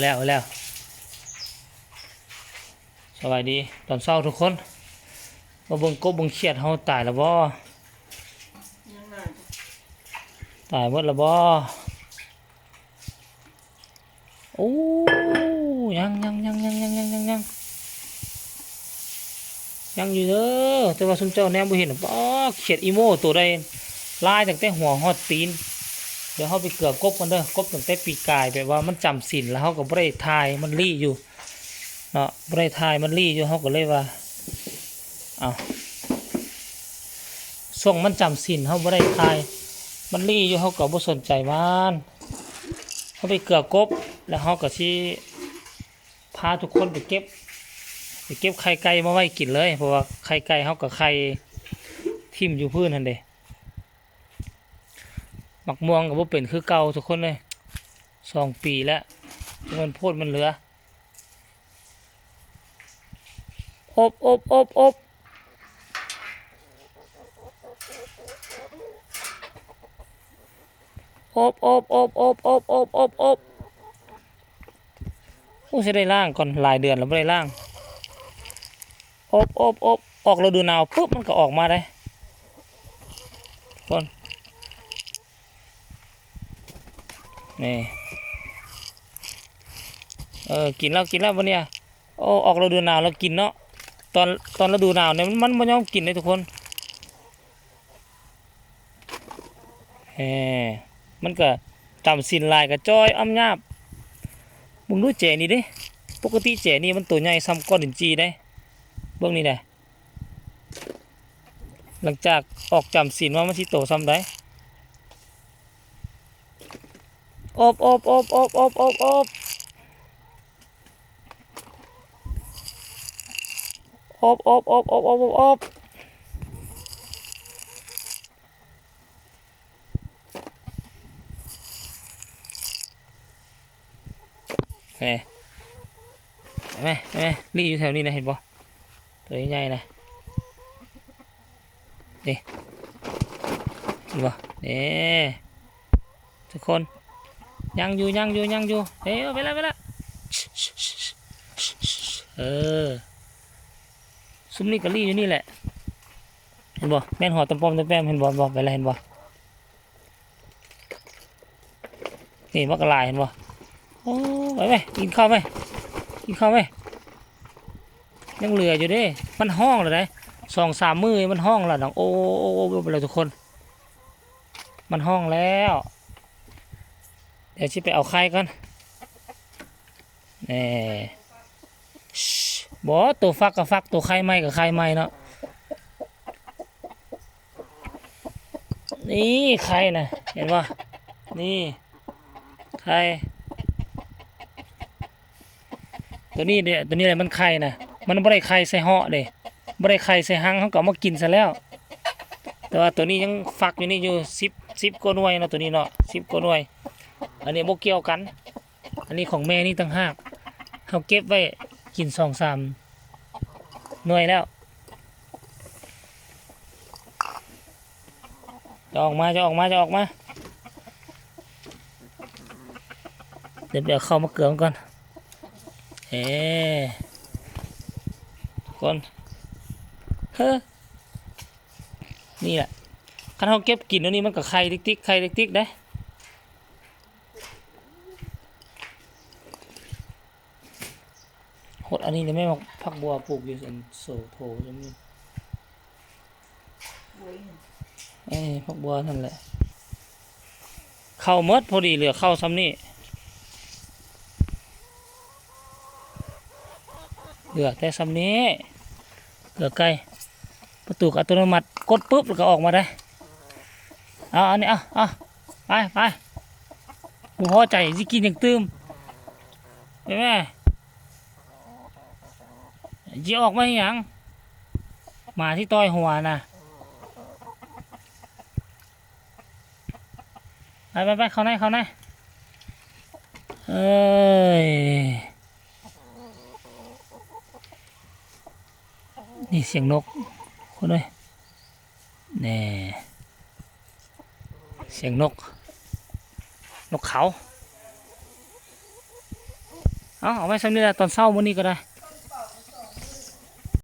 แล้วสวัสดีตอนเช้าทุกคนมาเบิ่งกบเบิ่งเขียดเฮาตายแล้วบ่ตายหมดแล้วบ่โอ้ยังอยู่เด้อแต่ว่าซุมเจ้าแนมบ่เห็นบ่เขียดอีโมตัวใดลายตั้งแต่หัวฮอดตีนเดี๋ยวเฮาไปเกลือกบกันเด้อกบตั้งแต่ปีกายแบบว่ามันจำศีลแล้วเฮาก็บ่ได้ทายมันลี่อยู่เนาะบ่ได้ทายมันลี่อยู่เฮาก็เลยว่าอ้าวส่งมันจำศีลเฮาบ่ได้ทายมันลี่อยู่เฮาก็บ่สนใจมันเฮาไปเกลือกบแล้วเฮาก็สิพาทุกคนไปเก็บไข่ไก่มาไว้กินเลยเพราะว่าไข่ไก่เฮากับไข่ทิ่มอยู่พื้นนั่นเด้หมักม่วงก็บ่เป็นคือเก่าทุกคนเลย2 ปีแล้วมันโพดมันเหลืออบโอ้สิได้ล่างก่อนหลายเดือนแล้วบ่ได้ล่างอบออกฤดูหนาวปุ๊บมันก็ออกมาได้คนนี่กินแล้ววันเนี้ยโอ้ออกฤดูหนาวแล้วกินเนาะตอนฤดูหนาวเนี่ยมันไม่ยอมกินเลยทุกคนมันก็จำสินลายกับจ้อยอ้ำยาบมึงดูเจนี่ดิปกติเจนี่มันตัวใหญ่ซ้ำก้อนหินจีได้เบื้องนี้แหละหลังจากออกจำศีลว่ามันสิโตซ้ำได้อบเห็นไหมรีอยู่แถวนี้นะเห็นบ่ตัวใหญ่ๆนะนี่เห็นบ่นี่ทุกคนยังอยู่ไปแล้วซุ้มนี่กะลี่อยู่นี่แหละเห็นบ่แม่นหอตำปอมตำแปมเห็นบ่ไปแล้วเห็นบ่นี่มักกะลายเห็นบ่โอ้ไปกินข้าวไหมยังเหลืออยู่เด้มันห้องเลยนะ2-3 มื้อมันห้องแล้วน้องโอ้ไปเลยทุกคนมันห้องแล้วเดี๋ยวชิไปเอาไข่ก่อนนี่บ่ตัวฟักกับฟักตัวไข่ไหมกับไข่ไหมเนาะนี่ไข่นะเห็นป่ะนี่ไข่ตัวนี้เนี่ยอะไรมันไข่นะมันไม่ได้ไข่ใส่ห่อเลยไม่ได้ไข่ใส่หังเขาก็มากินซะแล้วแต่ว่าตัวนี้ยังฟักอยู่นี่อยู่10 กว่าหน่วยเนาะตัวนี้เนาะ10 กว่าหน่วยอันนี้โมเกี่ยวกันอันนี้ของแม่นี่ตั้งห้าเขาเก็บไว้กิน2-3 หน่วยแล้วจะออกมาเดี๋ยวเข้ามาเกลือก่อนทุกคนนี่แหละคันเขาเก็บกินแล้วนี่มันกับไข่ติ๊กได้หดอันนี้เนี่ยแม่บอกผักบัวปลูกอยู่ส่วนโซโถจะมีผักบัวนั่นแหละเข้าเมดพอดีเหลือเข้าซ้ำนี่เหลือแต่ซ้ำนี้เหลือไก่ประตูอัตโนมัติกดปุ๊บแล้วก็ออกมาได้อันนี้ไปกูพอใจสิกินอย่างตื้มไปแม่จีออกมาอย่างมาที่ต้อยหัวนะไปเข้าในนี่เสียงนกคนเลยนี่เสียงนกเขา เอาไว้สำนี้แหละตอนเช้ามื้อนี้ก็ได้